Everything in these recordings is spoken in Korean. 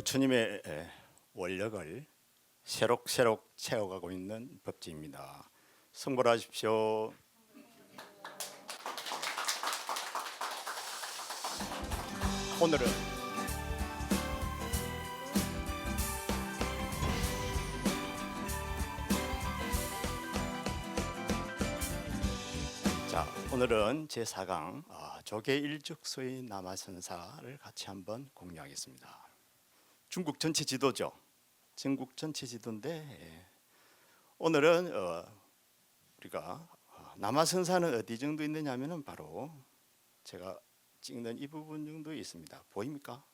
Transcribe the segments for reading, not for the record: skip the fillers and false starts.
부처님의 원력을 새록새록 채워가고 있는 법지입니다. 성불하십시오. 오늘은 오늘은 제4강 조계일죽소의 남아선사를 같이 한번 공유하겠습니다. 중국 전체 지도죠. 전국 전체 지도인데 오늘은 우리가 남아선사는 어디 정도 있느냐면은 바로 제가 찍는 이 부분 정도에 있습니다. 보입니까?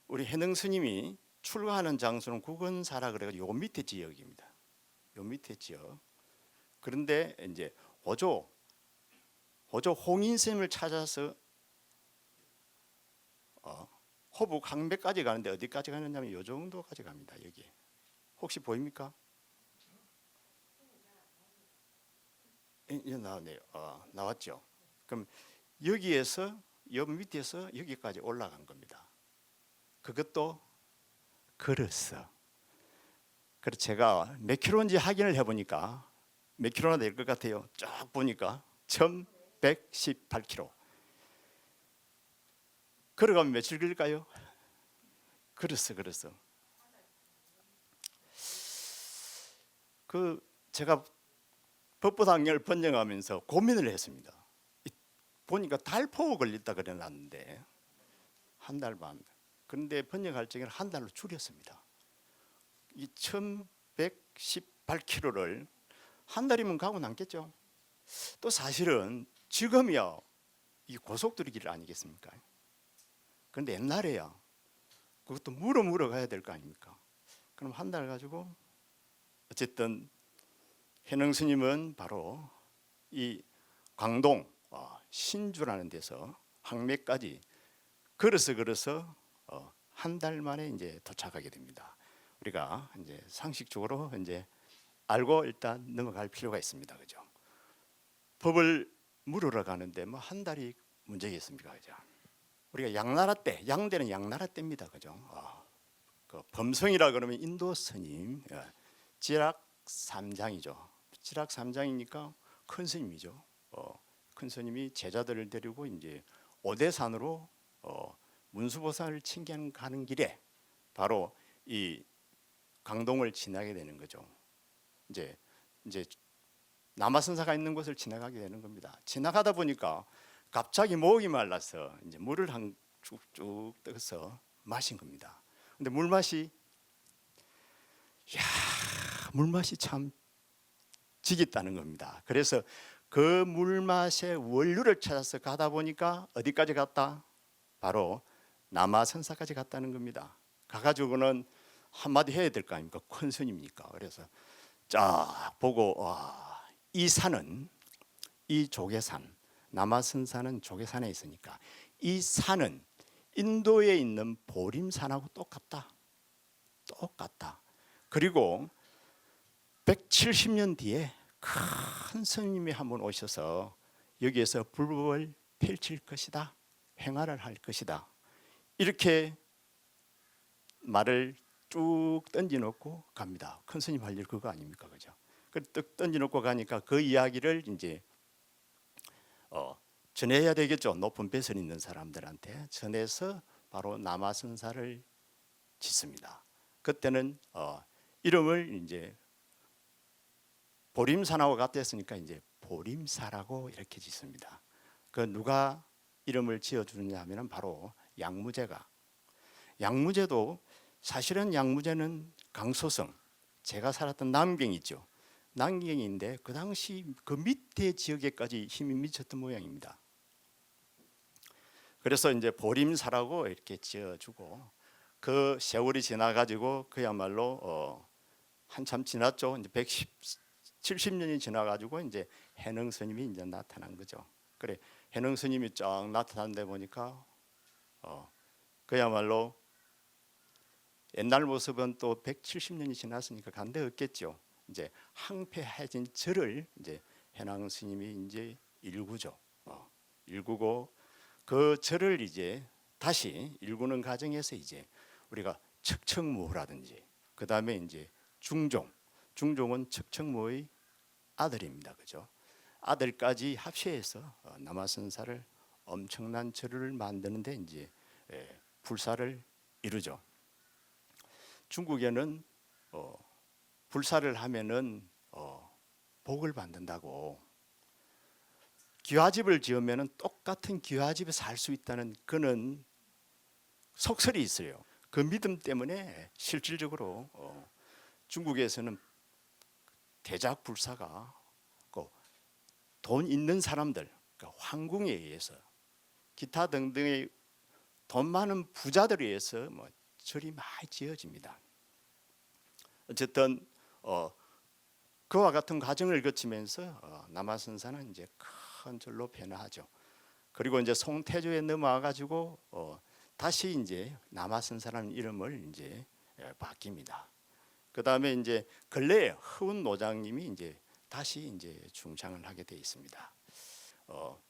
우리 해능 스님이 출가하는 장소는 국원사라 그래가지고 요 밑에 지역입니다. 요 밑에 지역. 그런데 이제 호조 홍인스님을 찾아서 호북 항배까지 가는데 어디까지 가느냐면 요 정도까지 갑니다. 여기 혹시 보입니까? 나왔네요. 나왔죠. 그럼 여기에서 요 밑에서 여기까지 올라간 겁니다. 그것도 걸었어. 그래서 제가 몇 킬로인지 확인을 해보니까 몇 킬로나 될 것 같아요. 쫙 보니까 1118km. 걸어가면 며칠 걸릴까요? 걸었어. 제가 법보당열 번영하면서 고민을 했습니다. 보니까 달포 걸렸다 그래놨는데 한 달 반. 그런데 번영할 적에는 한 달로 줄였습니다. 이 1118km를 한 달이면 가고 남겠죠. 또 사실은 지금이야 이 고속도로 길 아니겠습니까? 그런데 옛날에야 그것도 물어 가야 될 거 아닙니까? 그럼 한 달 가지고 어쨌든 해능 스님은 바로 이 광동 신주라는 데서 항매까지 걸어서 한 달 만에 이제 도착하게 됩니다. 우리가 이제 상식적으로 이제 알고 일단 넘어갈 필요가 있습니다. 그죠? 법을 물으러 가는데 뭐 한 달이 문제겠습니까? 그죠? 우리가 양나라 때, 양대는 양나라 때입니다. 그죠? 그 범성이라 그러면 인도 스님, 지락 삼장이죠. 지락 삼장이니까 큰 스님이죠. 큰 스님이 제자들을 데리고 이제 오대산으로 문수보살을 칭견 가는 길에 바로 이 강동을 지나게 되는 거죠. 이제 남아선사가 있는 곳을 지나가게 되는 겁니다. 지나가다 보니까 갑자기 목이 말라서 이제 물을 한 쭉쭉 떠서 마신 겁니다. 근데 물맛이 참 지겠다는 겁니다. 그래서 그 물맛의 원료를 찾아서 가다 보니까 어디까지 갔다? 바로 남아선사까지 갔다는 겁니다. 가가지고는 한마디 해야 될 거 아닙니까? 큰 스님이니까. 그래서 쫙 보고 이 산은 이 조계산, 남아선사는 조계산에 있으니까 이 산은 인도에 있는 보림산하고 똑같다. 그리고 170년 뒤에 큰 스님이 한번 오셔서 여기에서 불법을 펼칠 것이다. 행하를 할 것이다. 이렇게 말을 쭉 던져놓고 갑니다. 큰 스님 할 일 그거 아닙니까? 그죠? 떡 던져놓고 가니까 그 이야기를 이제 전해야 되겠죠. 높은 뱃을 있는 사람들한테 전해서 바로 남아선사를 짓습니다. 그때는 이름을 이제 보림산하고 같았으니까 이제 보림사라고 이렇게 짓습니다. 그 누가 이름을 지어주느냐 하면은 바로 양무제도 사실은 양무제는 강소성, 제가 살았던 남경 있죠. 남경인데 그 당시 그 밑에 지역에까지 힘이 미쳤던 모양입니다. 그래서 이제 보림사라고 이렇게 지어주고 그 세월이 지나가지고 그야말로 한참 지났죠. 이제 170년이 지나가지고 이제 해능 스님이 이제 나타난 거죠. 그래 해능 스님이 쫙 나타난데 보니까 그야말로 옛날 모습은 또 170년이 지났으니까 간데 없겠죠. 이제 항폐해진 절을 이제 해능 스님이 이제 일구죠. 일구고 그 절을 이제 다시 일구는 과정에서 이제 우리가 척척무호라든지, 그 다음에 이제 중종은 척척무호의 아들입니다. 그죠? 아들까지 합체해서 남아선사를 엄청난 절을 만드는데 이제 불사를 이루죠. 중국에는 불사를 하면은 복을 받는다고, 기와집을 지으면은 똑같은 기와집에 살 수 있다는 그는 속설이 있어요. 그 믿음 때문에 실질적으로 중국에서는 대작 불사가 돈 있는 사람들, 그러니까 황궁에 의해서, 기타 등등의 돈 많은 부자들에 의해서 절이 많이 지어집니다. 어쨌든 그와 같은 과정을 거치면서 남아선사는 이제 큰 절로 변화하죠. 그리고 이제 송태조에 넘어와 가지고 다시 이제 남아선사라는 이름을 이제 바뀝니다. 그 다음에 이제 근래에 허운 노장님이 이제 다시 이제 중창을 하게 되어 있습니다.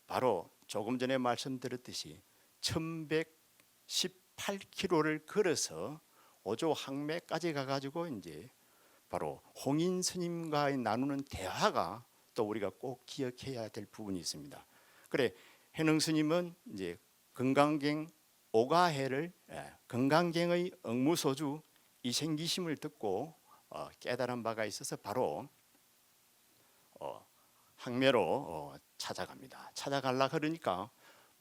바로 조금 전에 말씀드렸듯이 1118km를 걸어서 오조 항매까지 가가지고 이제 바로 홍인 스님과의 나누는 대화가 또 우리가 꼭 기억해야 될 부분이 있습니다. 그래, 해능 스님은 이제 건강경 오가해를 건강경의 억무소주 이생기심을 듣고 깨달은 바가 있어서 바로 항매로 찾아갑니다. 찾아가려 그러니까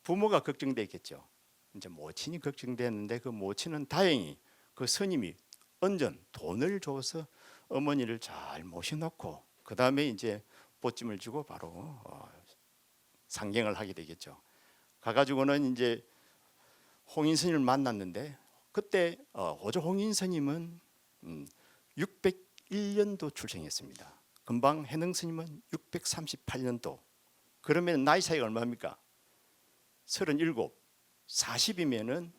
부모가 걱정되겠죠. 이제 모친이 걱정됐는데 그 모친은 다행히 그 스님이 언전 돈을 줘서 어머니를 잘 모셔놓고 그 다음에 이제 보찜을 주고 바로 상경을 하게 되겠죠. 가가지고는 이제 홍인 스님을 만났는데 그때 오조 홍인 스님은 601년도 출생했습니다. 금방 해능 스님은 638년도. 그러면 나이 차이가 얼마입니까? 37, 40이면은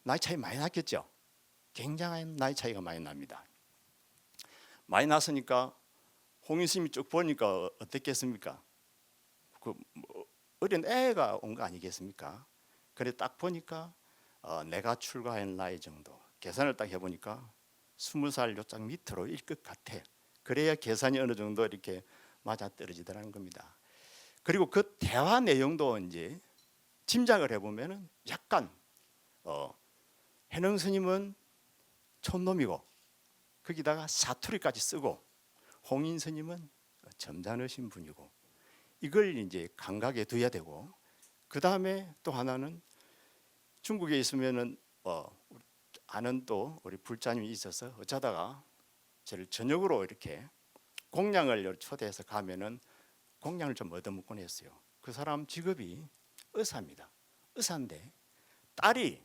나이 차이 많이 났겠죠. 굉장한 나이 차이가 많이 납니다. 많이 났으니까 홍인 스님이 쭉 보니까 어땠겠습니까? 그 어린 애가 온 거 아니겠습니까? 그래 딱 보니까 내가 출가한 나이 정도 계산을 딱 해보니까 20살 요짝 밑으로 일 것 같아. 그래야 계산이 어느 정도 이렇게 맞아떨어지더라는 겁니다. 그리고 그 대화 내용도 이제 짐작을 해보면은 약간 해능 스님은 촌놈이고 거기다가 사투리까지 쓰고 홍인 스님은 점잖으신 분이고 이걸 이제 감각에 둬야 되고 그 다음에 또 하나는 중국에 있으면은 아는 또 우리 불자님이 있어서 어쩌다가 저를 저녁으로 이렇게 공양을 초대해서 가면은 공양을 좀 얻어먹곤 했어요. 그 사람 직업이 의사입니다. 의사인데 딸이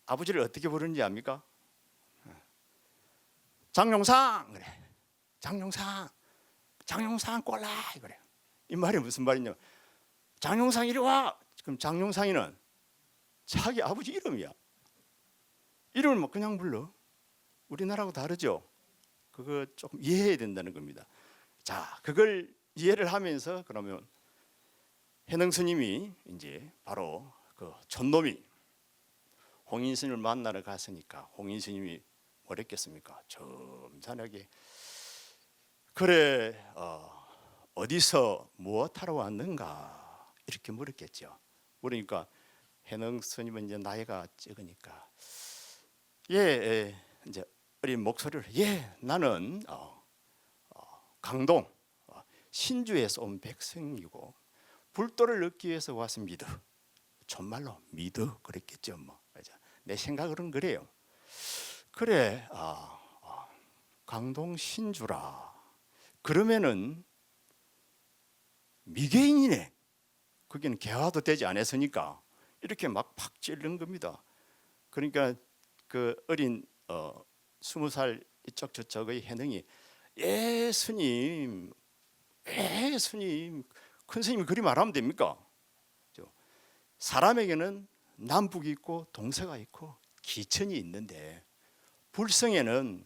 아버지를 어떻게 부르는지 압니까? 장룡상 그래. 장룡상 꼴라 그래. 이 말이 무슨 말이냐? 장룡상 이리 와. 그럼 장룡상이는 자기 아버지 이름이야. 이름을 뭐 그냥 불러. 우리나라하고 다르죠. 그거 조금 이해해야 된다는 겁니다. 자, 그걸 이해를 하면서 그러면 해능 스님이 이제 바로 그 촌놈이 홍인 스님을 만나러 갔으니까 홍인 스님이 뭐랬겠습니까? 점잖하게 그래 어디서 무엇하러 왔는가 이렇게 물었겠죠. 물으니까 해능 스님은 이제 나이가 적으니까 이제 어린 목소리를 나는 강동 신주에서 온 백성이고 불도를 얻기 위해서 왔습니다. 정말로 믿어 그랬겠죠. 뭐 내 생각으로는 그래요. 그래 강동 신주라 그러면은 미개인이네. 거기는 개화도 되지 않았으니까 이렇게 막 팍 찌르는 겁니다. 그러니까 그 어린 20살 이쪽 저쪽의 해능이 스님 스님 큰 스님이 그리 말하면 됩니까? 사람에게는 남북이 있고 동서가 있고 기천이 있는데 불성에는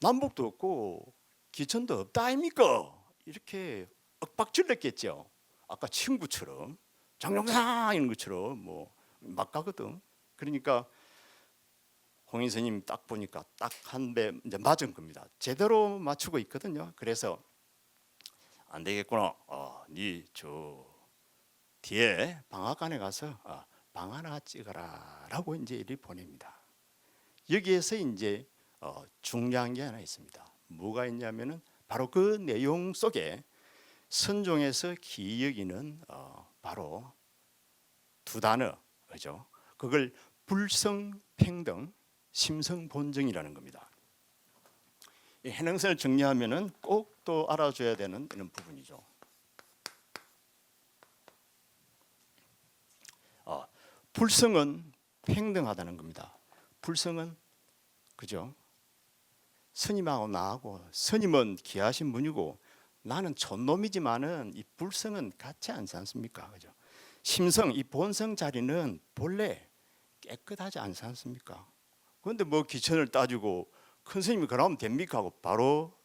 남북도 없고 기천도 없다 아닙니까? 이렇게 엇박질렀겠죠. 아까 친구처럼 장룡상 이런 것처럼 뭐 막 가거든. 그러니까 홍인 스님 딱 보니까 딱 한 대 이제 맞은 겁니다. 제대로 맞추고 있거든요. 그래서 안 되겠구나. 네 저 뒤에 방앗간에 가서 방 하나 찍어라라고 이제 이리 보냅니다. 여기에서 이제 중요한 게 하나 있습니다. 뭐가 있냐면은 바로 그 내용 속에 선종에서 기여기는 바로 두 단어, 그죠? 그걸 불성평등, 심성본정이라는 겁니다. 이 해능선을 정리하면은 꼭 또 알아줘야 되는 이런 부분이죠. 불성은 평등하다는 겁니다. 불성은 그죠? 스님하고 나하고 스님은 귀하신 분이고 나는 촌놈이지만은 이 불성은 같지 않지 않습니까? 그죠? 심성, 이 본성 자리는 본래 깨끗하지 않지 않습니까? 그런데 뭐 기천을 따지고 큰 스님이 그러면 됩니까 하고 바로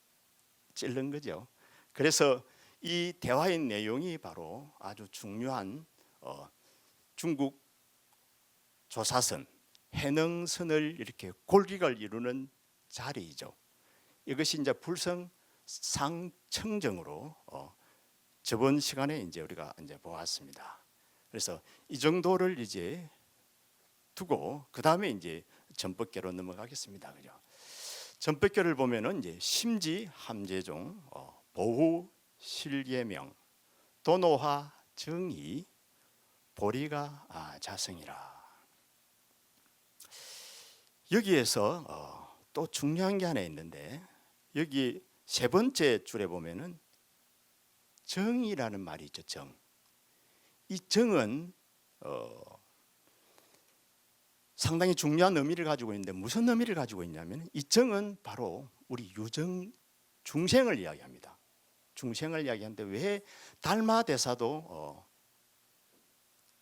찔른 거죠. 그래서 이 대화의 내용이 바로 아주 중요한 중국 조사선, 해능선을 이렇게 골기를 이루는 자리이죠. 이것이 이제 불성 상청정으로 저번 시간에 이제 우리가 이제 보았습니다. 그래서 이 정도를 이제 두고 그 다음에 이제 전법계로 넘어가겠습니다. 그죠? 전법계를 보면은 이제 심지 함재종, 보후 실예명, 도노화 정의, 보리가 자성이라. 여기에서 또 중요한 게 하나 있는데 여기 세 번째 줄에 보면은 정이라는 말이 있죠. 정. 이 정은 상당히 중요한 의미를 가지고 있는데 무슨 의미를 가지고 있냐면 이 정은 바로 우리 유정 중생을 이야기합니다. 중생을 이야기하는데 왜 달마대사도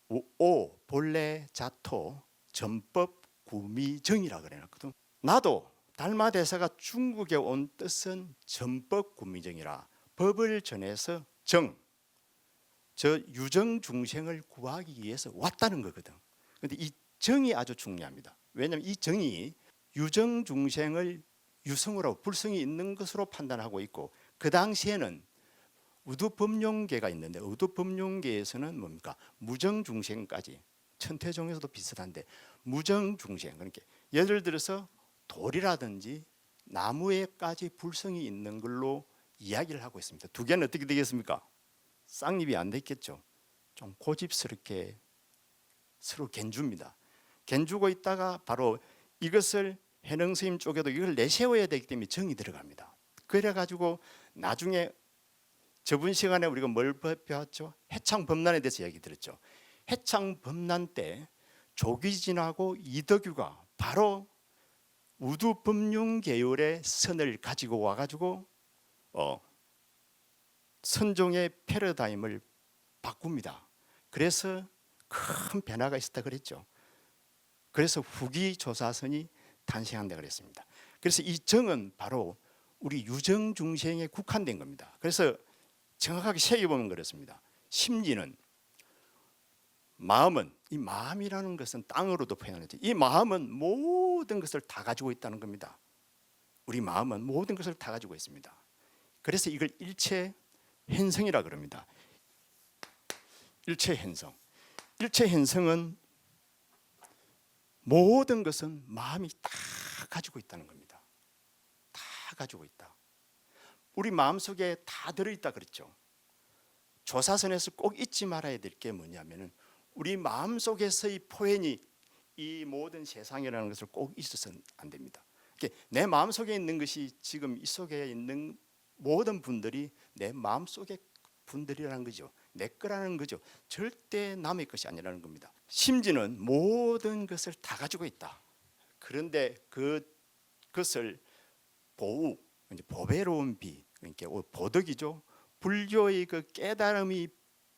오 본래 자토 전법 구미정이라 그래놨거든. 나도 달마대사가 중국에 온 뜻은 전법 구미정이라 법을 전해서 정, 저 유정 중생을 구하기 위해서 왔다는 거거든. 그런데 이 정이 아주 중요합니다. 왜냐하면 이 정이 유정 중생을 유성으로 불성이 있는 것으로 판단하고 있고 그 당시에는 의두법룡계가 있는데 의두법룡계에서는 뭡니까? 무정중생까지 천태종에서도 비슷한데 무정중생 그러니까 예를 들어서 돌이라든지 나무에까지 불성이 있는 걸로 이야기를 하고 있습니다. 두 개는 어떻게 되겠습니까? 쌍립이 안 됐겠죠. 좀 고집스럽게 서로 갠줍니다. 갠주고 있다가 바로 이것을 해능스님 쪽에도 이걸 내세워야 되기 때문에 정이 들어갑니다. 그래가지고 나중에 저번 시간에 우리가 뭘 배웠죠? 해창법난에 대해서 얘기 들었죠. 해창법난 때 조기진하고 이덕유가 바로 우두법륜 계열의 선을 가지고 와가지고 선종의 패러다임을 바꿉니다. 그래서 큰 변화가 있었다 그랬죠. 그래서 후기 조사선이 탄생한다 그랬습니다. 그래서 이 정은 바로 우리 유정 중생에 국한된 겁니다. 그래서 정확하게 새겨보면 그렇습니다. 심지는 마음은 이 마음이라는 것은 땅으로도 표현하죠. 이 마음은 모든 것을 다 가지고 있다는 겁니다. 우리 마음은 모든 것을 다 가지고 있습니다. 그래서 이걸 일체 현성이라 그럽니다. 일체 현성. 일체 현성은 모든 것은 마음이 다 가지고 있다는 겁니다. 다 가지고 있다. 우리 마음속에 다 들어있다 그랬죠. 조사선에서 꼭 잊지 말아야 될 게 뭐냐면은 우리 마음속에서의 표현이 이 모든 세상이라는 것을 꼭 잊어서는 안 됩니다. 내 마음속에 있는 것이 지금 이 속에 있는 모든 분들이 내 마음속의 분들이라는 거죠. 내 거라는 거죠. 절대 남의 것이 아니라는 겁니다. 심지는 모든 것을 다 가지고 있다. 그런데 그것을 보우, 보배로운 비, 그러니까 보덕이죠. 불교의 그 깨달음이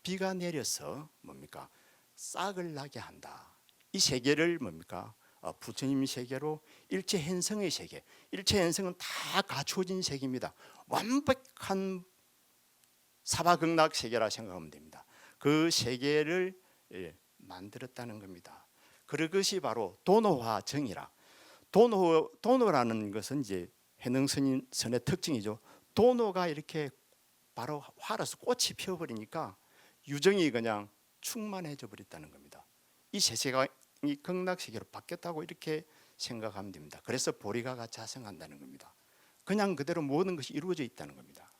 비가 내려서 뭡니까? 싹을 나게 한다. 이 세계를 뭡니까? 부처님 세계로 일체 현성의 세계. 일체 현성은 다 갖추어진 세계입니다. 완벽한 사바극락 세계라 생각하면 됩니다. 그 세계를 만들었다는 겁니다. 그것이 바로 도노화 정이라. 도노라는 것은 이제 해능선의 특징이죠. 도노가 이렇게 바로 화로서 꽃이 피어버리니까 유정이 그냥 충만해져 버렸다는 겁니다. 이 세계가 극락세계로 바뀌었다고 이렇게 생각하면 됩니다. 그래서 보리가가 자생한다는 겁니다. 그냥 그대로 모든 것이 이루어져 있다는 겁니다.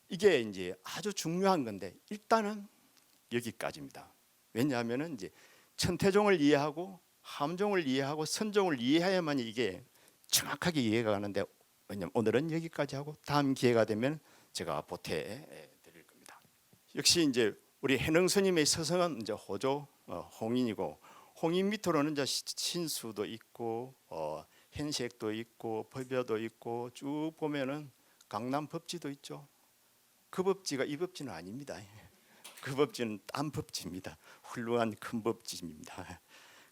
이게 이제 아주 중요한 건데 일단은 여기까지입니다. 왜냐하면 이제 천태종을 이해하고 함종을 이해하고 선종을 이해해야만 이게 정확하게 이해가 가는데, 왜냐하면 오늘은 여기까지 하고 다음 기회가 되면 제가 보태해 드릴 겁니다. 역시 이제 우리 해능스님의 서성은 이제 호조 홍인이고, 홍인 밑으로는 이제 신수도 있고 현색도 있고 법여도 있고 쭉 보면은 강남 법지도 있죠. 그 법지가 이 법지는 아닙니다. 그 법지는 딴 법지입니다. 훌륭한 큰 법지입니다.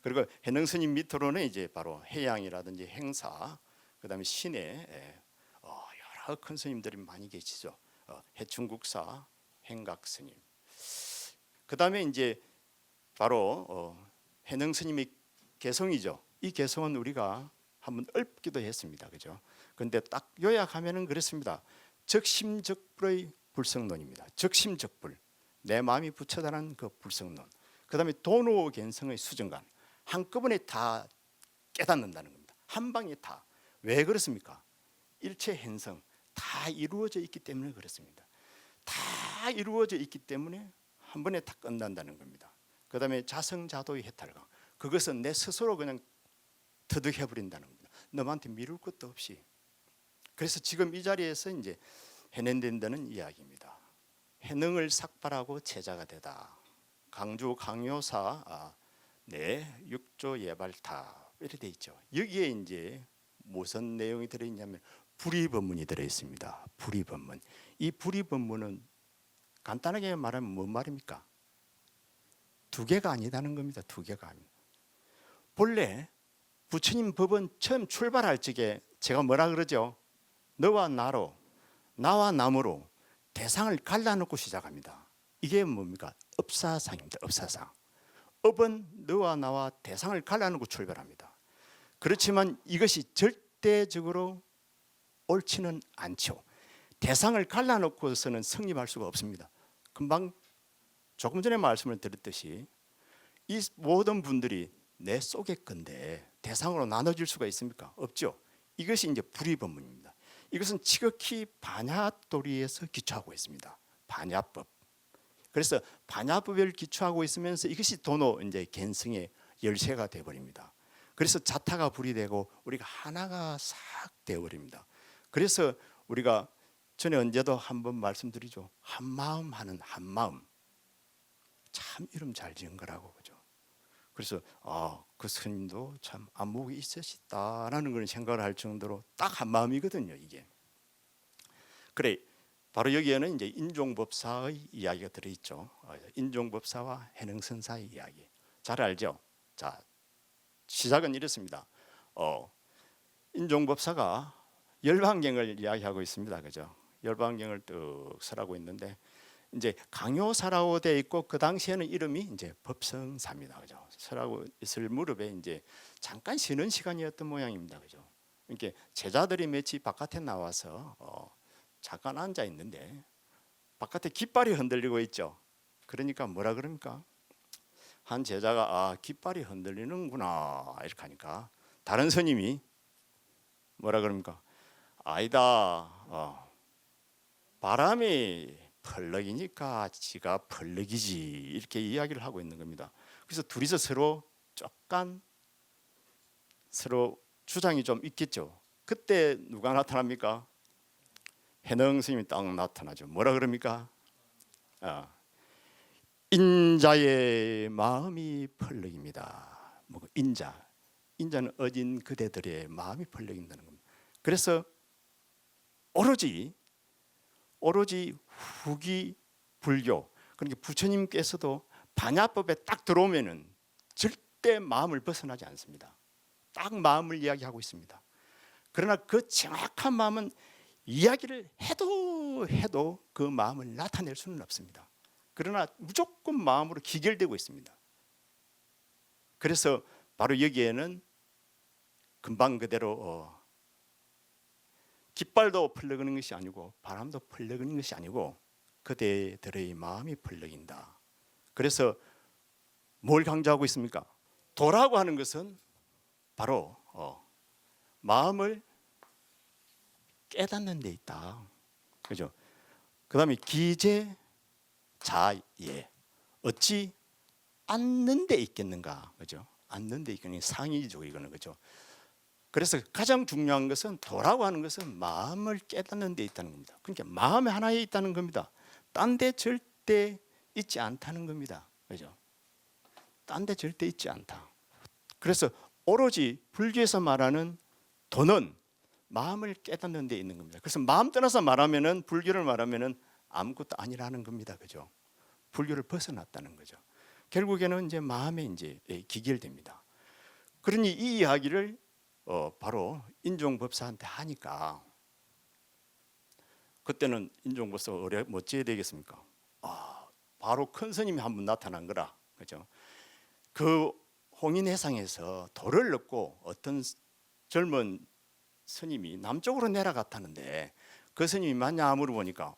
그리고 해능스님 밑으로는 이제 바로 해양이라든지 행사, 그다음에 신의 여러 큰 스님들이 많이 계시죠. 해충국사, 행각스님. 그다음에 이제 바로 해능스님의 개성이죠. 이 개성은 우리가 한번 읊기도 했습니다. 그죠? 그런데 딱 요약하면은 그렇습니다. 적심적불의 불성론입니다. 적심적불, 내 마음이 부처다는 그 불성론. 그다음에 도노견성의 수정관, 한꺼번에 다 깨닫는다는 겁니다. 한 방에 다. 왜 그렇습니까? 일체 현성 다 이루어져 있기 때문에 그렇습니다. 다 이루어져 있기 때문에 한 번에 다 끝난다는 겁니다. 그다음에 자성자도의 해탈감, 그것은 내 스스로 그냥 터득해 버린다는 겁니다. 너한테 미룰 것도 없이. 그래서 지금 이 자리에서 이제 해낸다는 이야기입니다. 해능을 삭발하고 제자가 되다. 강주 강요사 네 육조 예발타 이렇게 돼 있죠. 여기에 이제 무슨 내용이 들어 있냐면 불의법문이 들어 있습니다. 불의법문. 이 불의법문은 간단하게 말하면 뭔 말입니까? 두 개가 아니다는 겁니다. 두 개가 아닙니다. 본래 부처님 법은 처음 출발할 적에 제가 뭐라 그러죠? 너와 나로, 나와 남으로 대상을 갈라놓고 시작합니다. 이게 뭡니까? 업사상입니다. 업사상. 업은 너와 나와 대상을 갈라놓고 출발합니다. 그렇지만 이것이 절대적으로 옳지는 않죠. 대상을 갈라놓고서는 성립할 수가 없습니다. 금방 조금 전에 말씀을 드렸듯이 이 모든 분들이 내 속의 건데 대상으로 나눠질 수가 있습니까? 없죠. 이것이 이제 불의법문입니다. 이것은 지극히 반야도리에서 기초하고 있습니다. 반야법. 그래서 반야법을 기초하고 있으면서 이것이 도노 이제 견성의 열쇠가 돼 버립니다. 그래서 자타가 불이 되고 우리가 하나가 싹 되어 버립니다. 그래서 우리가 전에 언제도 한번 말씀드리죠. 한마음 하는 한마음. 참 이름 잘 지은 거라고 그죠. 그래서 그 스님도 참 안목이 있으시다라는 그런 생각을 할 정도로 딱 한마음이거든요. 이게. 그래 바로 여기에는 이제 인종법사의 이야기가 들어있죠. 인종법사와 해능선사의 이야기. 잘 알죠. 자 시작은 이렇습니다. 인종법사가 열반경을 이야기하고 있습니다. 그죠? 열반경을 뚝 설하고 있는데 이제 강요사라고 돼 있고 그 당시에는 이름이 이제 법성사입니다. 그죠? 설하고 있을 무렵에 이제 잠깐 쉬는 시간이었던 모양입니다. 그죠? 이렇게 제자들이 며칠 바깥에 나와서 잠깐 앉아 있는데 바깥에 깃발이 흔들리고 있죠. 그러니까 뭐라 그럽니까? 한 제자가 깃발이 흔들리는구나 이렇게 하니까 다른 스님이 뭐라 그럽니까? 아니다. 바람이 펄럭이니까 지가 펄럭이지 이렇게 이야기를 하고 있는 겁니다. 그래서 둘이서 서로 조금 서로 주장이 좀 있겠죠. 그때 누가 나타납니까? 해능 스님이 딱 나타나죠. 뭐라 그럽니까? 인자의 마음이 펄럭입니다. 인자는 어진 그대들의 마음이 펄럭인다는 겁니다. 그래서 오로지 후기 불교, 그러니까 부처님께서도 반야법에 딱 들어오면은 절대 마음을 벗어나지 않습니다. 딱 마음을 이야기하고 있습니다. 그러나 그 정확한 마음은 이야기를 해도 그 마음을 나타낼 수는 없습니다. 그러나 무조건 마음으로 기결되고 있습니다. 그래서 바로 여기에는 금방 그대로 깃발도 펄럭이는 것이 아니고 바람도 펄럭이는 것이 아니고 그대들의 마음이 펄럭인다. 그래서 뭘 강조하고 있습니까? 도라고 하는 것은 바로 마음을 깨닫는 데 있다. 그죠? 그다음에 기재 자예 어찌 앉는 데 있겠는가. 그죠? 앉는 데 있겠는 상이죠, 이거는. 그죠? 그래서 가장 중요한 것은 도라고 하는 것은 마음을 깨닫는 데 있다는 겁니다. 그러니까 마음 하나에 있다는 겁니다. 딴 데 절대 있지 않다는 겁니다. 그죠? 딴 데 절대 있지 않다. 그래서 오로지 불교에서 말하는 도는 마음을 깨닫는 데 있는 겁니다. 그래서 마음 떠나서 말하면은 불교를 말하면은 아무것도 아니라는 겁니다. 그죠? 불교를 벗어났다는 거죠. 결국에는 이제 마음에 이제 기결됩니다. 그러니 이 이야기를 바로 인종법사한테 하니까 그때는 인종법사가 어찌해야 되겠습니까? 바로 큰 스님이 한 분 나타난 거라. 그죠? 그 홍인해상에서 돌을 넣고 어떤 젊은 스님이 남쪽으로 내려갔다는데 그 스님이 맞냐 물어보니까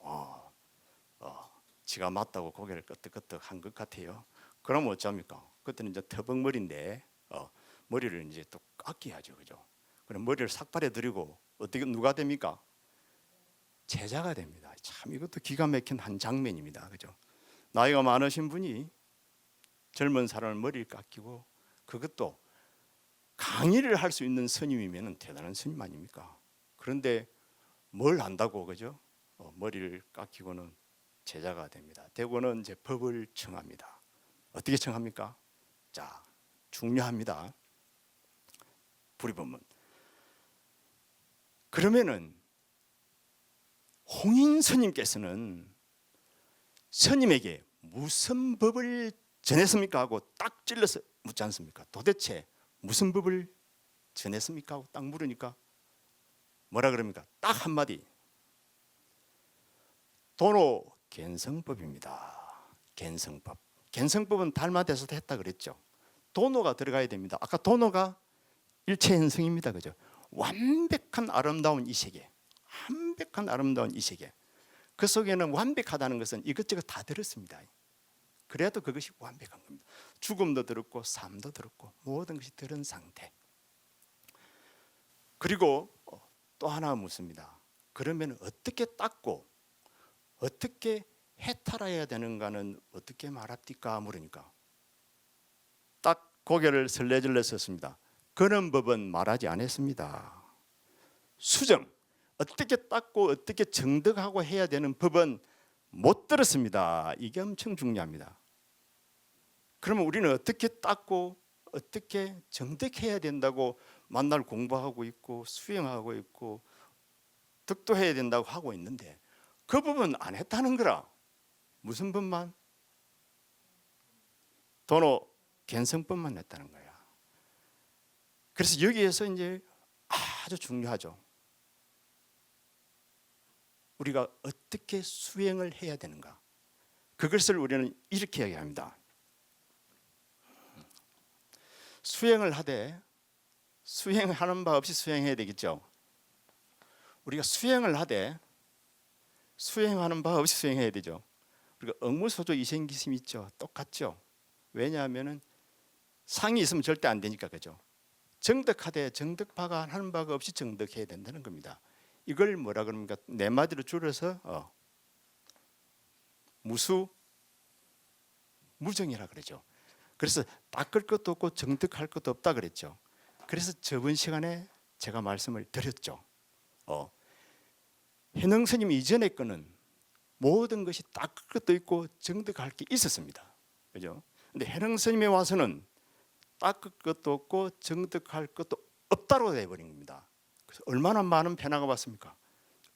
지가 맞다고 고개를 끄덕끄덕 한 것 같아요. 그럼 어쩝니까? 그때는 이제 터벅머리인데 머리를 이제 또 깎여야죠, 그죠? 그럼 머리를 삭발해 드리고 어떻게 누가 됩니까? 제자가 됩니다. 참 이것도 기가 막힌 한 장면입니다, 그죠? 나이가 많으신 분이 젊은 사람을 머리를 깎이고 그것도 강의를 할 수 있는 스님이면 대단한 스님 아닙니까? 그런데 뭘 안다고, 그죠? 머리를 깎이고는 제자가 됩니다. 되고는 이제 법을 청합니다. 어떻게 청합니까? 자, 중요합니다. 불이법문. 그러면은 홍인 스님께서는 스님에게 무슨 법을 전했습니까? 하고 딱 찔러서 묻지 않습니까? 도대체 무슨 법을 전했습니까? 하고 딱 물으니까 뭐라 그럽니까? 딱 한마디. 도노 견성법입니다. 견성법. 견성법은 달마대서도 했다 그랬죠. 도노가 들어가야 됩니다. 아까 도노가 일체현성입니다. 그죠? 완벽한 아름다운 이 세계. 완벽한 아름다운 이 세계. 그 속에는 완벽하다는 것은 이것저것 다 들었습니다. 그래도 그것이 완벽한 겁니다. 죽음도 들었고 삶도 들었고 모든 것이 들은 상태. 그리고 또 하나 묻습니다. 그러면 어떻게 닦고 어떻게 해탈해야 되는가는 어떻게 말합니까? 물으니까 딱 고개를 설레질러 썼습니다. 그런 법은 말하지 않았습니다. 수정, 어떻게 닦고 어떻게 정득하고 해야 되는 법은 못 들었습니다. 이게 엄청 중요합니다. 그러면 우리는 어떻게 닦고 어떻게 정득해야 된다고 만날 공부하고 있고 수행하고 있고 득도해야 된다고 하고 있는데 그 법은 안 했다는 거라. 무슨 법만? 도노 견성법만 했다는 거야. 그래서 여기에서 이제 아주 중요하죠. 우리가 어떻게 수행을 해야 되는가? 그것을 우리는 이렇게 이야기합니다. 수행을 하되 수행하는 바 없이 수행해야 되겠죠. 우리가 수행을 하되 수행하는 바 없이 수행해야 되죠. 우리가 억무소조 이생기심이 있죠. 똑같죠. 왜냐하면은 상이 있으면 절대 안 되니까. 그죠. 정득하되 정득바가 하는 바가 없이 정득해야 된다는 겁니다. 이걸 뭐라 그럽니까? 네 마디로 줄여서 무정이라 그러죠. 그래서 닦을 것도 없고 정득할 것도 없다 그랬죠. 그래서 저번 시간에 제가 말씀을 드렸죠. 현흥 스님 이전의 거는 모든 것이 닦을 것도 있고 정득할 게 있었습니다. 그죠? 근데 현흥 스님에 와서는 닦을 것도 없고 정득할 것도 없다로 돼버린 겁니다. 그래서 얼마나 많은 변화가 왔습니까?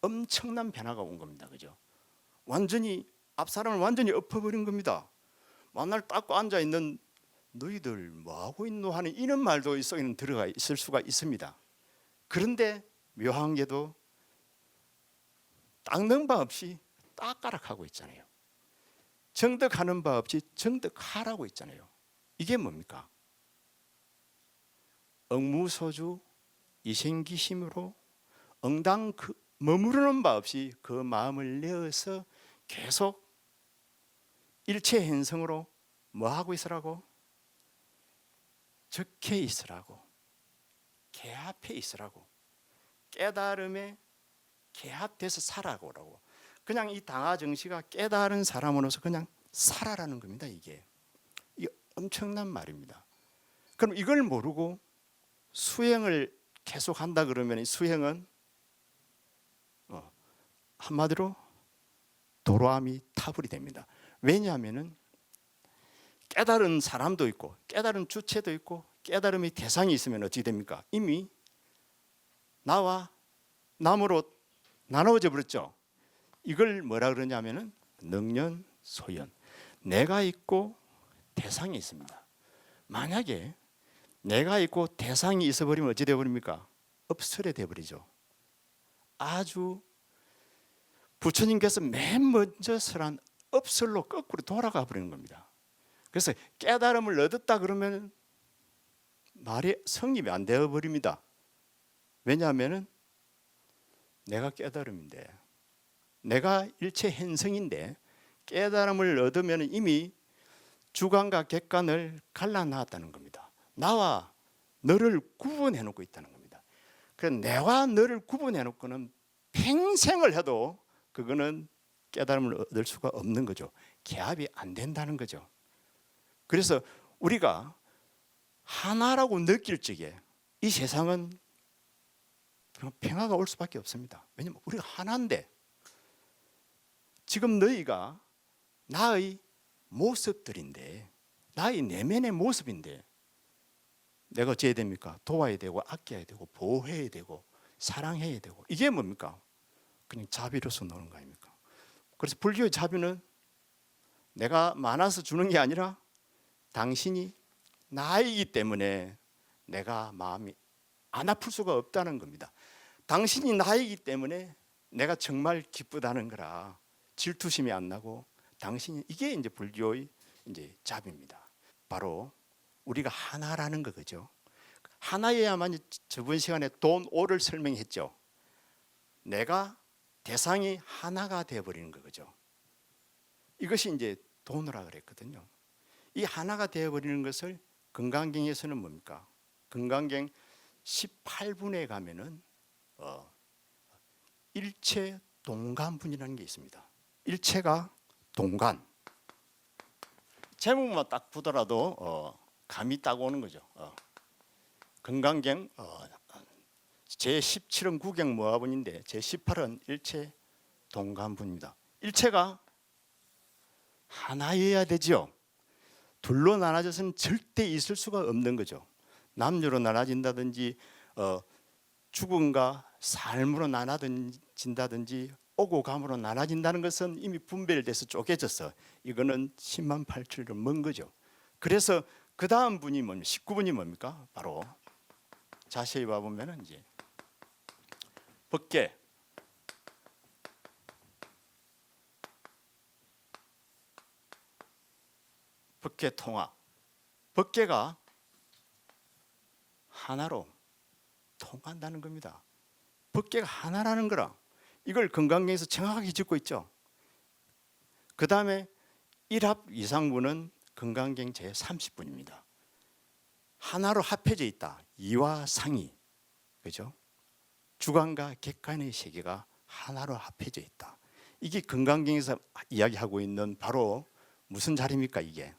엄청난 변화가 온 겁니다. 그죠? 완전히 앞 사람을 완전히 엎어버린 겁니다. 만날 닦고 앉아 있는 너희들 뭐 하고 있노 하는 이런 말도 이 속에는 들어가 있을 수가 있습니다. 그런데 묘한 게도 닦는 바 없이 닦아락하고 있잖아요. 정득하는 바 없이 정득하라고 있잖아요. 이게 뭡니까? 억무소주 이생기심으로 응당 머무르는 바 없이 그 마음을 내어서 계속 일체 현성으로 뭐 하고 있으라고? 적해 있으라고, 개합해 있으라고, 깨달음에 개합돼서 살아오라고. 그냥 이 당하 정시가 깨달은 사람으로서 그냥 살아라는 겁니다. 이게 엄청난 말입니다. 그럼 이걸 모르고 수행을 계속 한다 그러면 이 수행은 한마디로 도로함이 타불이 됩니다. 왜냐하면은 깨달은 사람도 있고 깨달은 주체도 있고 깨달음의 대상이 있으면 어찌 됩니까? 이미 나와 남으로 나누어져 버렸죠. 이걸 뭐라 그러냐면은 능연 소연. 내가 있고 대상이 있습니다. 만약에 내가 있고 대상이 있어 버리면 어찌 돼 버립니까? 업설에 돼 버리죠. 아주 부처님께서 맨 먼저 설한 업설로 거꾸로 돌아가 버리는 겁니다. 그래서 깨달음을 얻었다 그러면 말이 성립이 안 되어 버립니다. 왜냐하면은 내가 깨달음인데, 내가 일체 현성인데 깨달음을 얻으면 이미 주관과 객관을 갈라놨다는 겁니다. 나와 너를 구분해 놓고 있다는 겁니다. 그래서 내와 너를 구분해 놓고는 평생을 해도 그거는 깨달음을 얻을 수가 없는 거죠. 개합이 안 된다는 거죠. 그래서 우리가 하나라고 느낄 적에 이 세상은 평화가 올 수밖에 없습니다. 왜냐하면 우리가 하나인데, 지금 너희가 나의 모습들인데, 나의 내면의 모습인데 내가 어찌해야 됩니까? 도와야 되고 아껴야 되고 보호해야 되고 사랑해야 되고, 이게 뭡니까? 그냥 자비로서 노는 거 아닙니까? 그래서 불교의 자비는 내가 많아서 주는 게 아니라 당신이 나이기 때문에 내가 마음이 안 아플 수가 없다는 겁니다. 당신이 나이기 때문에 내가 정말 기쁘다는 거라 질투심이 안 나고, 당신이, 이게 이제 불교의 이제 자비입니다. 바로 우리가 하나라는 거죠. 하나여야만, 저번 시간에 돈오를 설명했죠. 내가 대상이 하나가 되어 버리는 거죠. 이것이 이제 돈오라 그랬거든요. 이 하나가 되어 버리는 것을 금강경에서는 뭡니까? 금강경 18분에 가면은 일체 동간분이라는 게 있습니다. 일체가 동간. 제목만 딱 보더라도 감이 딱 오는 거죠. 금강경 제17은 구경 모화분인데 제18은 일체 동간분입니다. 일체가 하나여야 되죠. 둘로 나눠져서는 절대 있을 수가 없는 거죠. 남녀로 나눠진다든지 죽음과 삶으로 나눠진다든지 오고 감으로 나눠진다는 것은 이미 분별돼서 쪼개져서 이거는 10만 8천리로 먼 거죠. 그래서 그 다음 분이 뭡니까? 19분이 뭡니까? 바로 자세히 봐보면 이제 법계, 법계 통합. 법계가 하나로 통한다는 겁니다. 법계가 하나라는 거라, 이걸 금강경에서 정확하게 짚고 있죠. 그 다음에 일합 이상분은 금강경 제30분입니다. 하나로 합해져 있다. 이와 상이, 그죠? 주관과 객관의 세계가 하나로 합해져 있다. 이게 금강경에서 이야기하고 있는 바로 무슨 자리입니까? 이게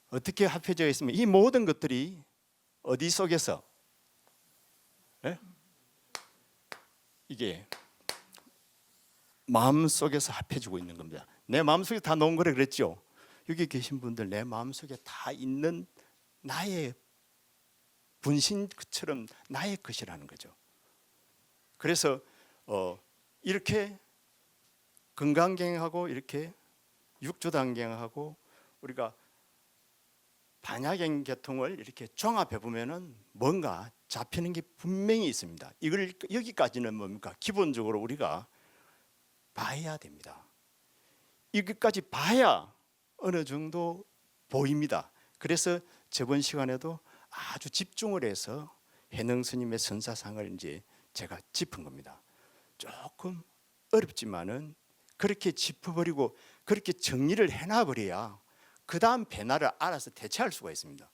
어떻게 합해져 있으면 이 모든 것들이 어디 속에서, 네? 이게 마음 속에서 합해지고 있는 겁니다. 내 마음 속에 다 놓은 거래 그랬죠. 여기 계신 분들 내 마음 속에 다 있는 나의 분신처럼 나의 것이라는 거죠. 그래서 이렇게 금강경하고 이렇게 육조단경하고 우리가 반야경 계통을 이렇게 종합해 보면은 뭔가 잡히는 게 분명히 있습니다. 이걸 여기까지는 뭡니까? 기본적으로 우리가 봐야 됩니다. 이것까지 봐야 어느 정도 보입니다. 그래서 저번 시간에도 아주 집중을 해서 해능 스님의 선사상을 이제 제가 짚은 겁니다. 조금 어렵지만은 그렇게 짚어버리고 그렇게 정리를 해놔버려야 그 다음 변화를 알아서 대처할 수가 있습니다.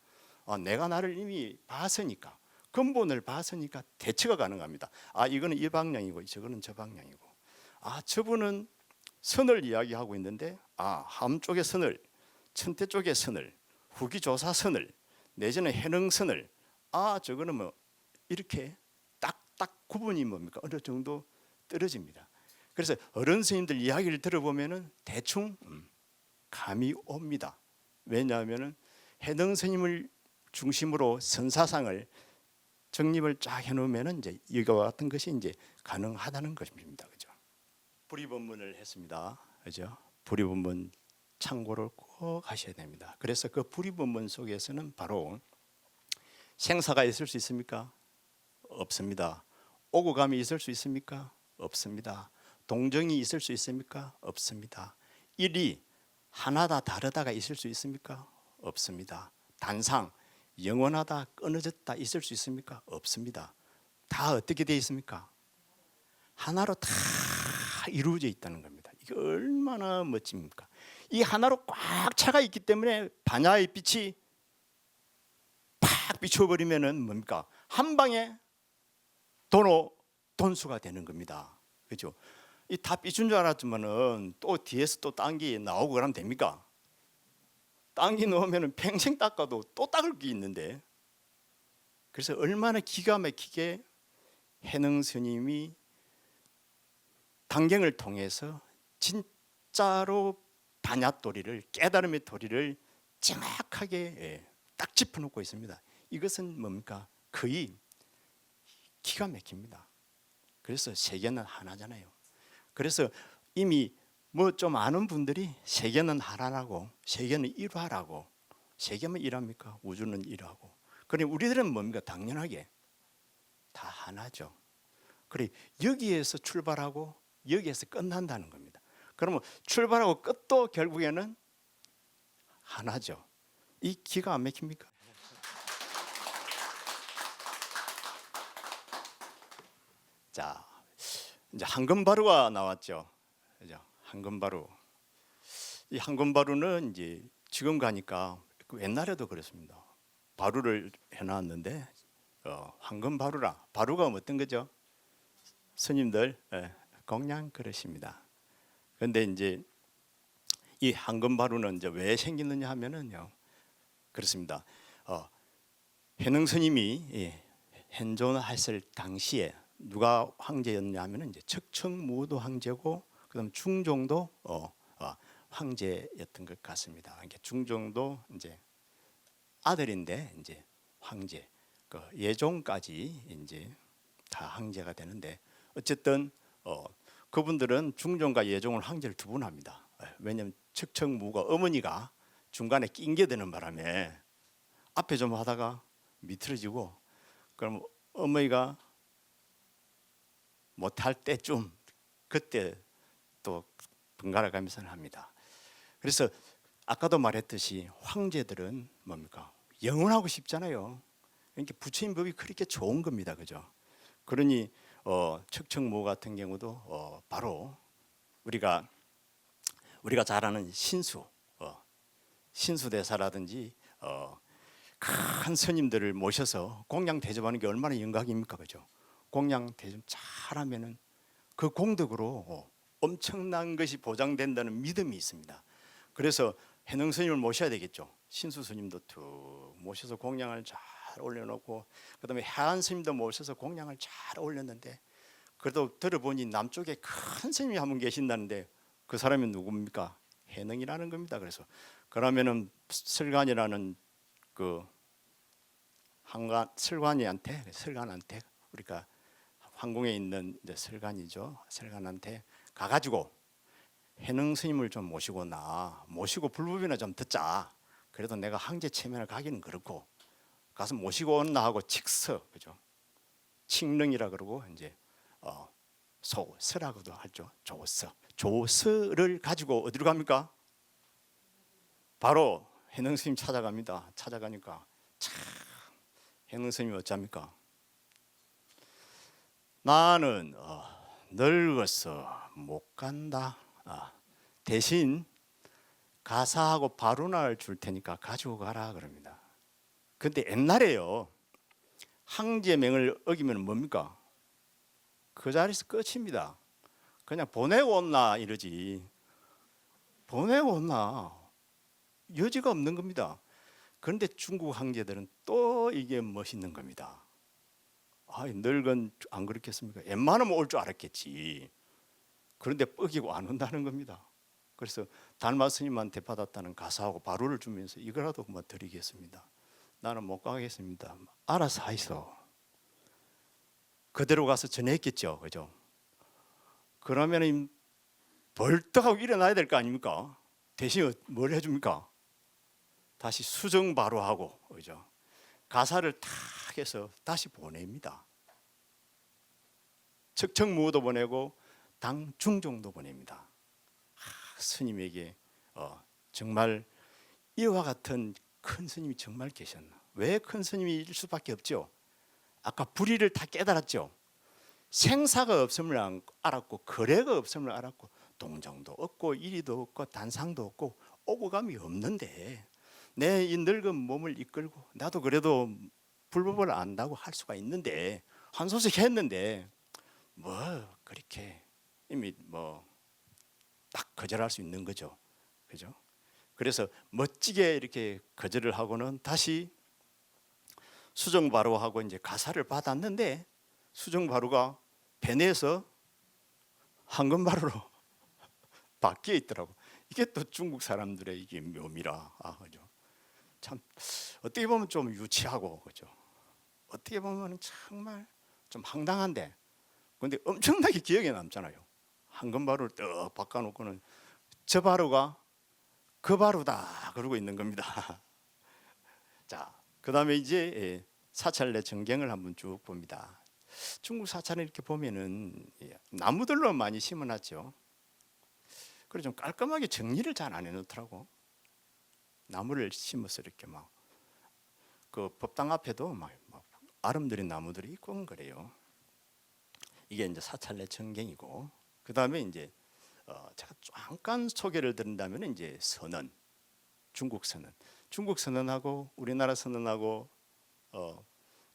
내가 나를 이미 봤으니까, 근본을 봤으니까 대처가 가능합니다. 이거는 이 방향이고 저거는 저 방향이고, 저분은 선을 이야기하고 있는데 함 쪽의 선을, 천태 쪽의 선을, 후기조사 선을, 내지는 해능 선을, 저거는 뭐 이렇게 딱딱 구분이 뭡니까 어느 정도 떨어집니다. 그래서 어른 스님들 이야기를 들어보면은 대충 감이 옵니다. 왜냐하면은 해능 스님을 중심으로 선사상을 정립을 쫙 해놓으면은 이제 이와 같은 것이 이제 가능하다는 것입니다. 그죠? 불의법문을 했습니다. 그죠? 불의법문 참고를 꼭 하셔야 됩니다. 그래서 그 불의법문 속에서는 바로 생사가 있을 수 있습니까? 없습니다. 오고 감이 있을 수 있습니까? 없습니다. 동정이 있을 수 있습니까? 없습니다. 일이 하나다 다르다가 있을 수 있습니까? 없습니다. 단상, 영원하다 끊어졌다 있을 수 있습니까? 없습니다. 다 어떻게 되어 있습니까? 하나로 다 이루어져 있다는 겁니다. 이게 얼마나 멋집니까? 이 하나로 꽉 차가 있기 때문에 반야의 빛이 팍 비춰버리면은 뭡니까? 한 방에 돈수가 되는 겁니다. 그렇죠? 이 다 비춘 줄 알았지만은 또 뒤에서 또 딴 게 나오고 그러면 됩니까? 딴 게 넣으면은 평생 닦아도 또 닦을 게 있는데, 그래서 얼마나 기가 막히게 해능 스님이 단경을 통해서 진짜로 반야도리를, 깨달음의 도리를 정확하게 딱 짚어놓고 있습니다. 이것은 뭡니까? 거의 기가 막힙니다. 그래서 세계는 하나잖아요. 그래서 이미 뭐 좀 아는 분들이 세계는 하나라고, 세계는 일화라고, 세계만 일합니까? 우주는 일하고. 그래 우리들은 뭡니까? 당연하게 다 하나죠. 그래 여기에서 출발하고 여기에서 끝난다는 겁니다. 그러면 출발하고 끝도 결국에는 하나죠. 이 기가 안 막힙니까? 자, 이제 황금바루가 나왔죠. 그죠? 황금바루. 이 황금바루는 이제 지금 가니까 옛날에도 그랬습니다. 바루를 해놨는데 황금바루라. 바루가 어떤 거죠? 스님들 공양 그릇입니다. 그런데 이제 이 황금바루는 이제 왜 생기느냐 하면은요, 그렇습니다. 해능 스님이 현존했을 당시에 누가 황제였냐면은 이제 척청무도 황제고, 그다음 중종도 황제였던 것 같습니다. 그러니까 중종도 이제 아들인데 이제 황제, 그 예종까지 이제 다 황제가 되는데, 어쨌든 그분들은 중종과 예종을 황제를 두 분 합니다. 왜냐하면 척청무가 어머니가 중간에 낑겨드는 바람에 앞에 좀 하다가 미끄러지고, 그럼 어머니가 못할 때쯤 그때 또 번갈아 가면서 합니다. 그래서 아까도 말했듯이 황제들은 뭡니까? 영원하고 싶잖아요. 그러니까 부처님 법이 그렇게 좋은 겁니다. 그죠? 그러니 척청무 같은 경우도 바로 우리가 잘 아는 신수대사라든지 큰 스님들을 모셔서 공양 대접하는 게 얼마나 영광입니까? 그죠? 공양 대접 잘하면은 그 공덕으로 엄청난 것이 보장된다는 믿음이 있습니다. 그래서 해능 스님을 모셔야 되겠죠. 신수 스님도 툭 모셔서 공양을 잘 올려놓고, 그다음에 해안 스님도 모셔서 공양을 잘 올렸는데, 그래도 들어보니 남쪽에 큰 스님이 한 분 계신다는데 그 사람이 누굽니까? 해능이라는 겁니다. 그래서 그러면은 설관이라는 그 설관한테 우리가 황궁에 있는 설관이죠. 설관한테 가가지고 해능 스님을 좀 모시고 불법이나 좀 듣자. 그래도 내가 황제 체면을 가기는 그렇고 가서 모시고 온나 하고 칙서, 그죠? 칙릉이라 그러고 이제 소서라고도 하죠. 조서를 가지고 어디로 갑니까? 바로 해능 스님 찾아갑니다. 찾아가니까 참 행흥 스님이 어쩝니까? 나는 늙어서 못 간다. 대신 가사하고 바루나를 줄 테니까 가지고 가라 그럽니다. 근데 옛날에요, 황제명을 어기면 뭡니까? 그 자리에서 끝입니다. 그냥 보내고 온나 이러지. 보내고 온나 여지가 없는 겁니다. 그런데 중국 황제들은 또 이게 멋있는 겁니다. 늙은 안 그렇겠습니까? 웬만하면 올 줄 알았겠지. 그런데 뻐기고 안 온다는 겁니다. 그래서 달마 스님한테 받았다는 가사하고 바루를 주면서 이거라도 뭐 드리겠습니다. 나는 못 가겠습니다. 알아서 하이소. 그대로 가서 전했겠죠, 그죠? 그러면 벌떡하고 일어나야 될 거 아닙니까? 대신 뭘 해줍니까? 다시 수정 바로하고, 그죠? 가사를 탁 해서 다시 보냅니다. 척척무도 보내고 당중종도 보냅니다. 스님에게 정말 이와 같은 큰 스님이 정말 계셨나? 왜 큰 스님일 수밖에 없죠? 아까 불의를 다 깨달았죠. 생사가 없음을 알았고 거래가 없음을 알았고 동정도 없고 이리도 없고 단상도 없고 오고 감이 없는데 내 이 늙은 몸을 이끌고 나도 그래도 불법을 안다고 할 수가 있는데 한 소식 했는데 뭐 그렇게 이미 뭐 딱 거절할 수 있는 거죠. 그죠? 그래서 멋지게 이렇게 거절을 하고는 다시 수정바로하고 이제 가사를 받았는데 수정바로가 배내에서 황금바로로 바뀌어 있더라고. 이게 또 중국 사람들의 이게 묘미라. 그죠? 참 어떻게 보면 좀 유치하고 그죠? 어떻게 보면 정말 좀 황당한데 근데 엄청나게 기억에 남잖아요. 황금바로를 떡 바꿔놓고는 저 바로가 그 바로다 그러고 있는 겁니다. 자, 그 다음에 이제 사찰내 전경을 한번 쭉 봅니다. 중국 사찰을 이렇게 보면은 나무들로 많이 심어놨죠. 그래 좀 깔끔하게 정리를 잘 안 해놓더라고. 나무를 심어서 이렇게 막 그 법당 앞에도 막 아름드린 나무들이 있고 그래요. 이게 이제 사찰내 전경이고 그 다음에 이제 제가 잠깐 소개를 드린다면 이제 선언, 중국 선언, 중국 선언하고 우리나라 선언하고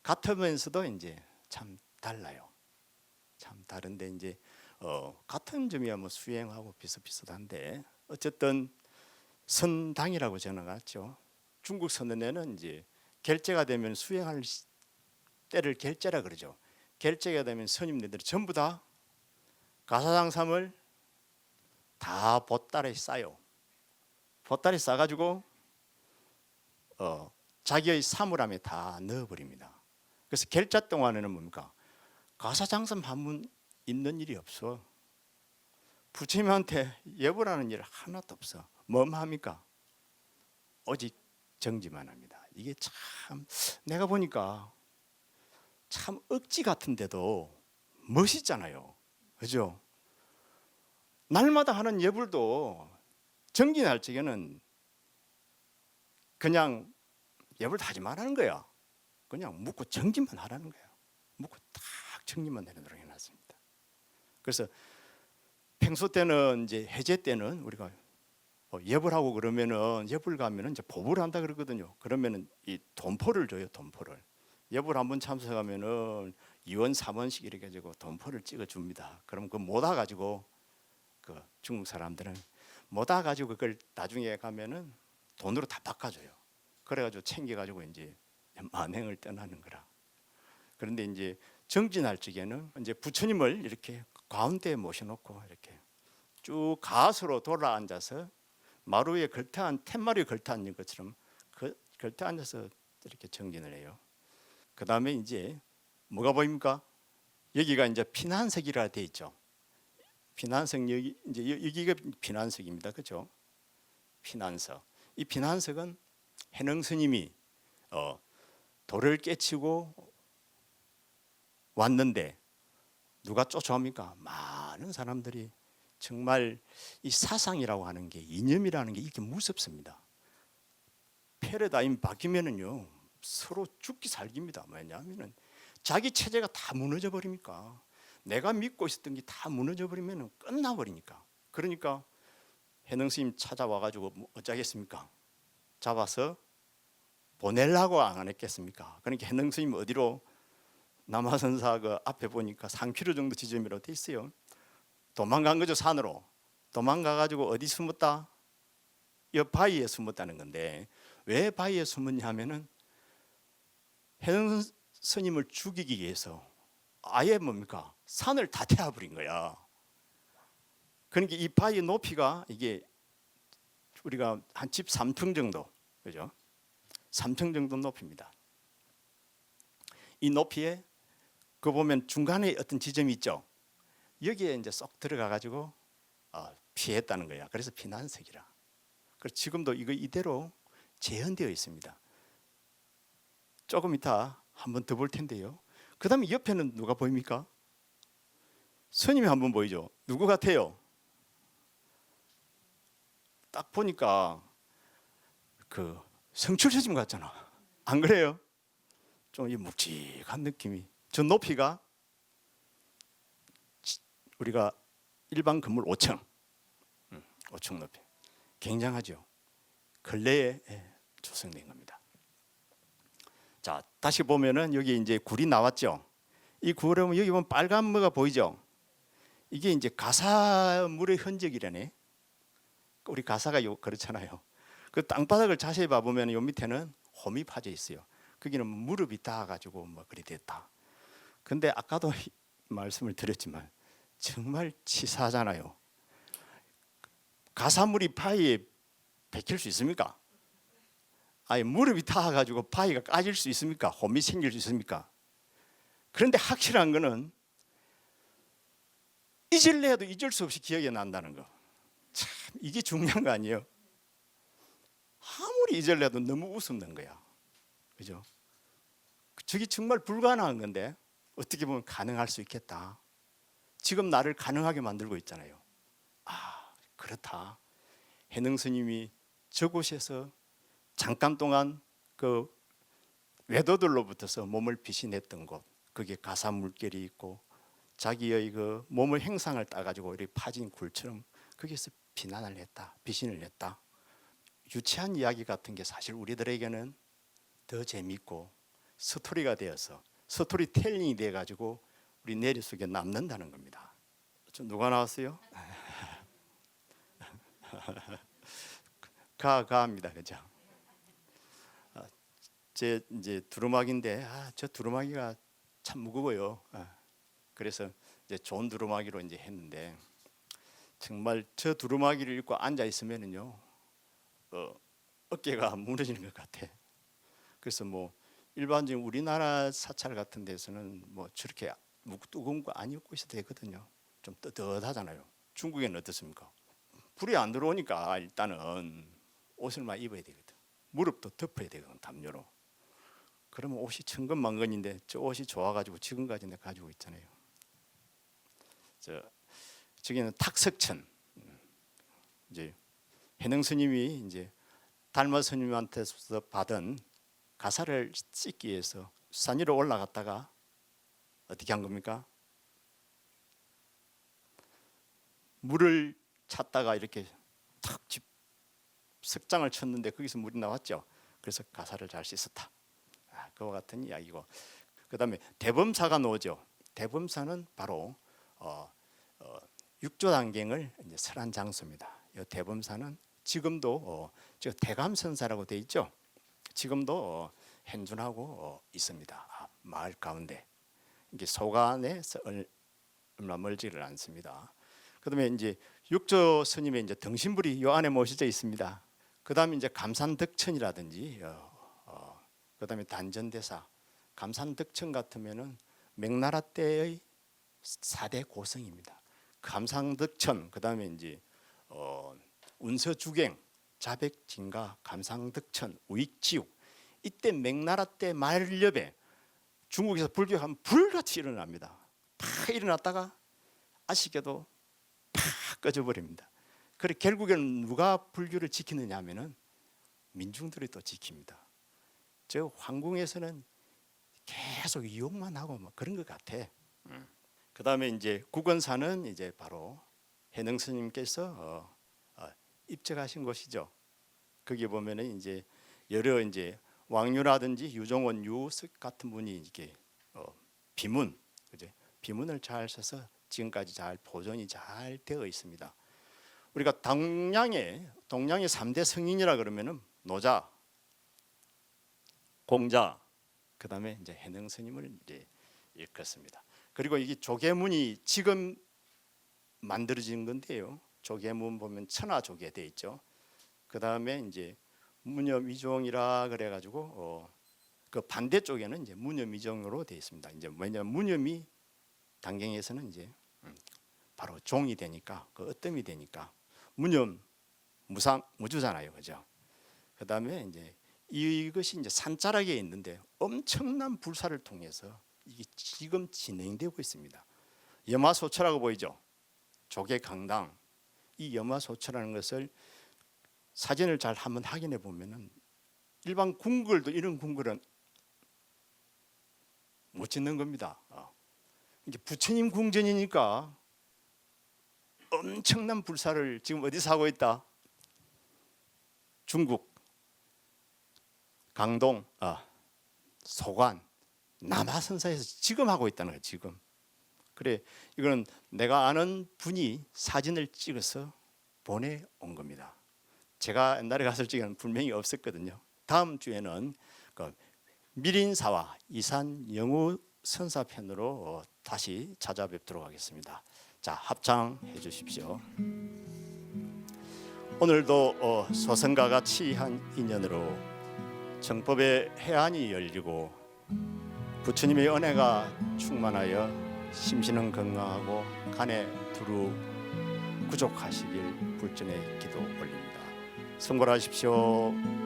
같으면서도 이제 참 달라요. 참 다른데 이제 같은 점이야 뭐 수행하고 비슷비슷한데 어쨌든 선당이라고 전해놨죠. 중국 선언에는 이제 결제가 되면 수행할 때를 결제라 그러죠. 결제가 되면 스님들이 전부 다 가사장삼을 다 보따리에 싸요. 보따리 싸가지고 자기의 사물함에 다 넣어버립니다. 그래서 결자 동안에는 뭡니까? 가사장삼 한 번 있는 일이 없어. 부처님한테 예불하는 일 하나도 없어. 뭐만 합니까? 오직 정지만 합니다. 이게 참 내가 보니까 참 억지 같은데도 멋있잖아요. 그죠? 날마다 하는 예불도 정기 날짜에는 그냥 예불도 하지 말라는 거야. 그냥 묻고 정지만 하라는 거야. 묻고 딱 정리만 내놓도록 해놨습니다. 그래서 평소 때는 이제 해제 때는 우리가 예불하고 그러면은 예불 가면은 이제 보불 한다 그러거든요. 그러면은 이 돈포를 줘요. 돈포를 예불 한번 참석하면은 2원 3원씩 이렇게 가지고 돈포를 찍어 줍니다. 그럼 그 모아 가지고 그 중국 사람들은 모아 가지고 그걸 나중에 가면은 돈으로 다 바꿔줘요. 그래가지고 챙겨가지고 이제 만행을 떠나는 거라. 그런데 이제 정진할 적에는 이제 부처님을 이렇게 가운데에 모셔놓고 이렇게 쭉 가수로 돌아 앉아서 마루 위에 텐마루에 걸터 앉는 것처럼 걸터 앉아서 이렇게 정진을 해요. 그 다음에 이제 뭐가 보입니까? 여기가 이제 피난석이라 돼 있죠. 피난석 여기 이제 여기가 피난석입니다. 그렇죠? 피난석. 이 피난석은 해능 스님이 돌을 깨치고 왔는데 누가 쫓아옵니까? 많은 사람들이 정말 이 사상이라고 하는 게 이념이라는 게 이렇게 무섭습니다. 패러다임 바뀌면은요 서로 죽기 살기입니다. 왜냐하면 자기 체제가 다 무너져 버리니까, 내가 믿고 있었던 게 다 무너져 버리면 끝나 버리니까. 그러니까 해능 스님 찾아와 가지고 뭐 어쩌겠습니까? 잡아서 보내려고 안 했겠습니까? 그러니까 해능 스님 어디로, 남화선사 그 앞에 보니까 3km 정도 지점이라고 돼 있어요. 도망간 거죠. 산으로 도망가 가지고 어디 숨었다? 이 바위에 숨었다는 건데, 왜 바위에 숨었냐 하면은 해능 스님을 죽이기 위해서 아예 뭡니까? 산을 다 태워버린 거야. 그러니까 이 바위의 높이가 이게 우리가 한 집 3층 정도, 그죠? 3층 정도 높입니다. 이 높이에 그 보면 중간에 어떤 지점이 있죠. 여기에 이제 쏙 들어가 가지고 피했다는 거야. 그래서 피난석이라. 그래서 지금도 이거 이대로 재현되어 있습니다. 조금 이따 한번 더 볼 텐데요. 그다음에 옆에는 누가 보입니까? 스님이 한번 보이죠. 누구 같아요? 딱 보니까 그 성출 스님 같잖아. 안 그래요? 좀 이 묵직한 느낌이. 저 높이가 우리가 일반 건물 5층, 5층 높이. 굉장하죠. 근래에 조성된 겁니다. 자, 다시 보면은 여기 이제 굴이 나왔죠. 이 굴에 여기 보면 빨간 뭐가 보이죠. 이게 이제 가사물의 흔적이라네. 우리 가사가 그렇잖아요. 그 땅바닥을 자세히 봐보면 요 밑에는 홈이 파져 있어요. 거기는 무릎이 닿아가지고 뭐 그리 됐다. 근데 아까도 말씀을 드렸지만 정말 치사하잖아요. 가사물이 바위에 베낄 수 있습니까? 아니 무릎이 닿아가지고 바위가 까질 수 있습니까? 홈이 생길 수 있습니까? 그런데 확실한 거는 잊을래 해도 잊을 수 없이 기억이 난다는 거. 참 이게 중요한 거 아니에요? 아무리 잊을래 해도 너무 우습는 거야. 그죠? 저게 정말 불가능한 건데 어떻게 보면 가능할 수 있겠다. 지금 나를 가능하게 만들고 있잖아요. 아, 그렇다. 해능 스님이 저곳에서 잠깐 동안 그 외도들로부터서 몸을 피신했던 곳, 그게 가사 물결이 있고 자기의 그 몸의 행상을 따가지고 이렇게 파진 굴처럼 거기서 비난을 했다, 비신을 했다. 유치한 이야기 같은 게 사실 우리들에게는 더 재밌고 스토리가 되어서 스토리텔링이 돼가지고 우리 뇌리 속에 남는다는 겁니다. 누가 나왔어요? 가합니다, 그죠? 제 이제 두루마기인데 저 두루마기가 참 무거워요. 그래서 이제 좋은 두루마기로 이제 했는데 정말 저 두루마기를 입고 앉아 있으면은요 어깨가 무너지는 것 같아. 그래서 뭐 일반적인 우리나라 사찰 같은 데서는 뭐 저렇게 뜨거운 거 안 입고 있어도 되거든요. 좀 뜨뜻하잖아요. 중국에는 어떻습니까? 불이 안 들어오니까 일단은 옷을 막 입어야 되거든. 무릎도 덮어야 되거든, 담요로. 그러면 옷이 천근만근인데 저 옷이 좋아가지고 지금까지 내가 가지고 있잖아요. 저기는 탁석천. 이제 해능 스님이 이제 달마 스님한테서 받은 가사를 씻기 위해서 산 위로 올라갔다가 어떻게 한 겁니까? 물을 찾다가 이렇게 탁 석장을 쳤는데 거기서 물이 나왔죠. 그래서 가사를 잘 씻었다. 그와 같은 이야기고, 그다음에 대범사가 나오죠. 대범사는 바로 육조단경을 이제 설한 장소입니다. 이 대범사는 지금도 저 대감선사라고 돼 있죠. 지금도 현존하고 있습니다. 마을 가운데 이게 소간에서 얼마 멀지를 않습니다. 그다음에 이제 육조 스님의 이제 등신불이 이 안에 모셔져 있습니다. 그다음에 이제 감산덕천이라든지 그다음에 단전대사, 감산덕천 같으면은 명나라 때의 4대 고성입니다. 감산덕천, 그다음에 이제 운서주갱, 자백진가, 감산덕천, 우익지육. 이때 명나라 때 말엽에 중국에서 불교가 불같이 일어납니다. 팍 일어났다가 아쉽게도 팍 꺼져버립니다. 그래 결국에는 누가 불교를 지키느냐 하면은 민중들이 또 지킵니다. 저 황궁에서는 계속 유혹만 하고 뭐 그런 것 같아. 그다음에 이제 국원사는 이제 바로 해능 스님께서 입적하신 곳이죠. 거기 보면은 이제 여러 이제 왕유라든지 유종원, 유석 같은 분이 이렇게 비문, 그제 비문을 잘 써서 지금까지 잘 보존이 잘 되어 있습니다. 우리가 동양의 3대 성인이라 그러면은 노자, 공자, 그다음에 이제 해능 스님을 이제 일컫습니다. 그리고 이게 조계문이 지금 만들어진 건데요. 조계문 보면 천하조계 돼 있죠. 그다음에 이제 무념위종이라 그래가지고 그 반대쪽에는 이제 무념위종으로 돼 있습니다. 이제 왜냐하면 무념이 당경에서는 이제 바로 종이 되니까 그 어뜸이 되니까 무념 무상 무주잖아요, 그죠? 그다음에 이제 이것이 이제 산자락에 있는데 엄청난 불사를 통해서 이게 지금 진행되고 있습니다. 염화소처라고 보이죠? 조계 강당. 이 염화소처라는 것을 사진을 잘 한번 확인해 보면은 일반 궁궐도 이런 궁궐은 못 짓는 겁니다. 이제 부처님 궁전이니까 엄청난 불사를 지금 어디서 하고 있다? 중국 강동, 소관, 남하선사에서 지금 하고 있다는 거예요. 지금. 그래, 이거는 내가 아는 분이 사진을 찍어서 보내온 겁니다. 제가 옛날에 갔을 적에는 분명히 없었거든요. 다음 주에는 그 미린사와 이산 영우 선사편으로 다시 찾아뵙도록 하겠습니다. 자, 합창해 주십시오. 오늘도 소선과 같이 한 인연으로 정법의 해안이 열리고 부처님의 은혜가 충만하여 심신은 건강하고 간에 두루 구족하시길 불전에 기도 올립니다. 성불하십시오.